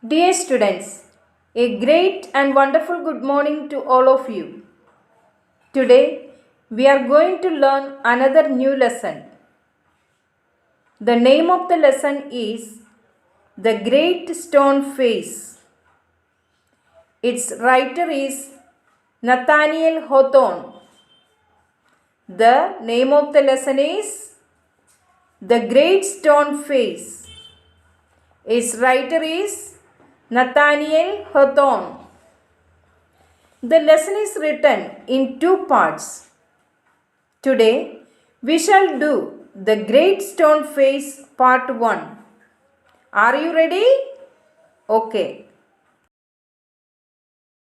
Dear students, a great and wonderful good morning to all of you. Today we are going to learn another new lesson. The name of the lesson is The Great Stone Face. Its writer is Nathaniel Hawthorne. The name of the lesson is The Great Stone Face. Its writer is Nathaniel Hawthorne. The lesson is written in two parts. Today we shall do the Great Stone Face part 1. Are you ready? Okay.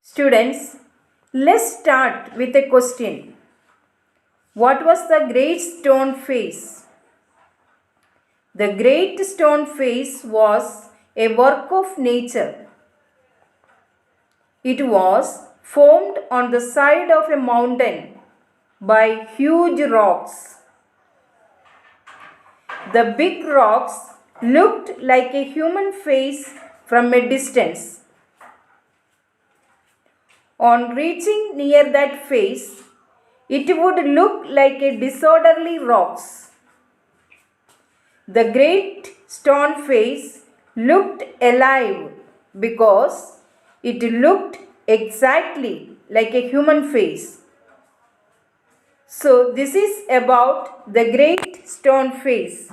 Students, let's start with a question. What was the Great Stone Face? The Great Stone Face was a work of nature. It was formed on the side of a mountain by huge rocks. The big rocks looked like a human face from a distance. On reaching near that face, it would look like a disorderly rocks. The great stone face looked alive because it looked exactly like a human face. So this is about the great stone face.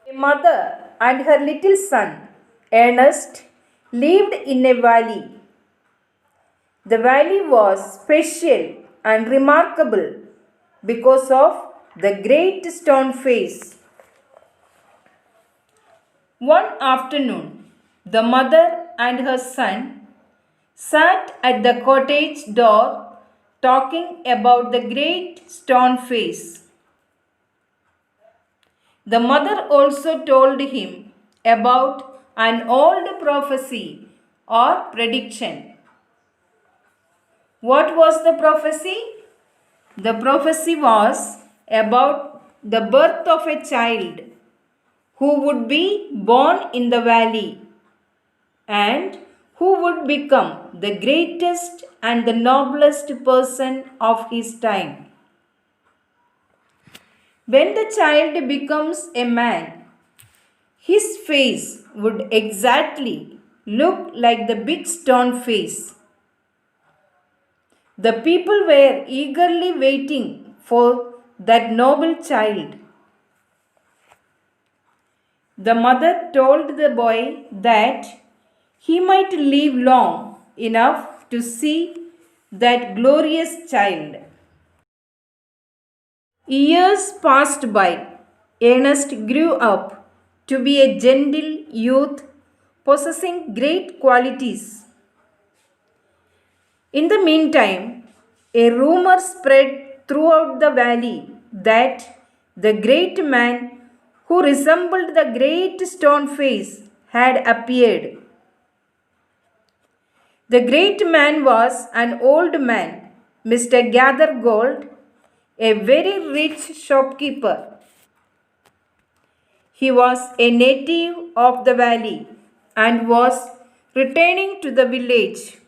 A mother and her little son, Ernest, lived in a valley. The valley was special and remarkable because of the great stone face. One afternoon, the mother and her son sat at the cottage door talking about the great stone face. The mother also told him about an old prophecy or prediction. What was the prophecy? The prophecy was about the birth of a child who would be born in the valley and who would become the greatest and the noblest person of his time. When the child becomes a man, his face would exactly look like the big stone face. The people were eagerly waiting for that noble child. The mother told the boy that he might live long enough to see that glorious child. Years passed by. Ernest grew up to be a gentle youth possessing great qualities. In the meantime, a rumor spread throughout the valley that the great man who resembled the great stone face had appeared. The great man was an old man, Mr. Gathergold, a very rich shopkeeper. He was a native of the valley and was returning to the village.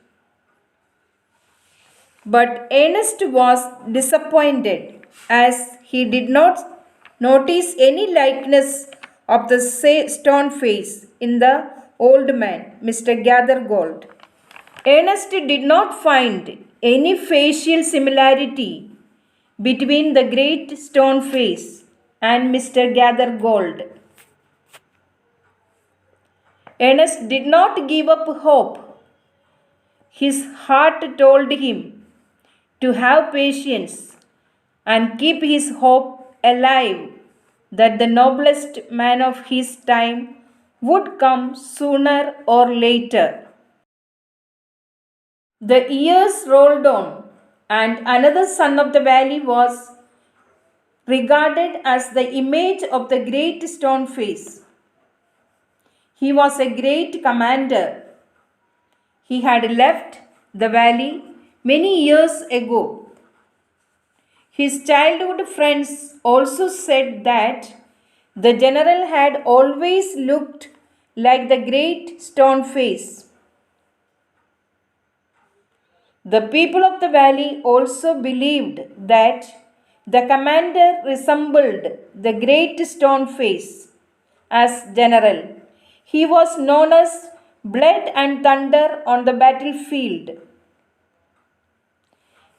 But Ernest was disappointed as he did not notice any likeness of the stone face in the old man, Mr. Gathergold. Ernest did not find any facial similarity between the great stone face and Mr. Gathergold. Ernest did not give up hope. His heart told him to have patience and keep his hope alive that the noblest man of his time would come sooner or later. The years rolled on, and another son of the valley was regarded as the image of the great stone face. He was a great commander. He had left the valley many years ago. His childhood friends also said that the general had always looked like the great stone face. The people of the valley also believed that the commander resembled the great stone face as general. He was known as blood and thunder on the battlefield.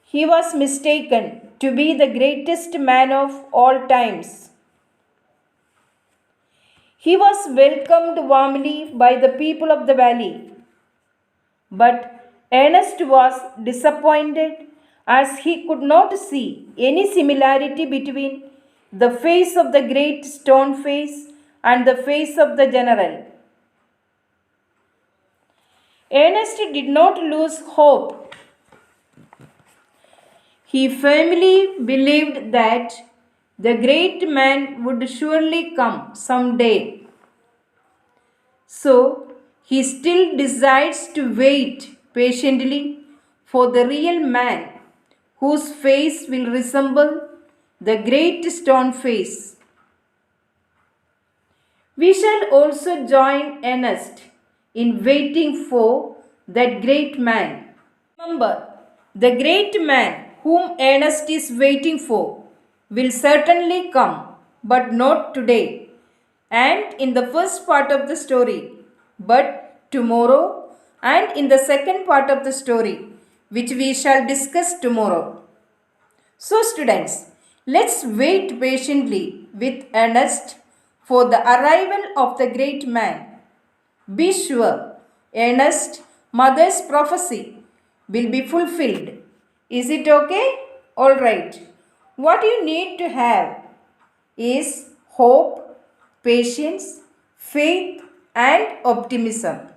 He was mistaken to be the greatest man of all times. He was welcomed warmly by the people of the valley. But Ernest was disappointed as he could not see any similarity between the face of the great stone face and the face of the general. Ernest did not lose hope. He firmly believed that the great man would surely come someday. So, he still decides to wait patiently for the real man whose face will resemble the great stone face. We shall also join Ernest in waiting for that great man. Remember, the great man whom Ernest is waiting for will certainly come, but not today and in the first part of the story, but tomorrow and in the second part of the story, which we shall discuss tomorrow. So, students, let's wait patiently with Ernest for the arrival of the great man. Be sure, Ernest, mother's prophecy will be fulfilled. Is it okay? Alright. What you need to have is hope, patience, faith, and optimism.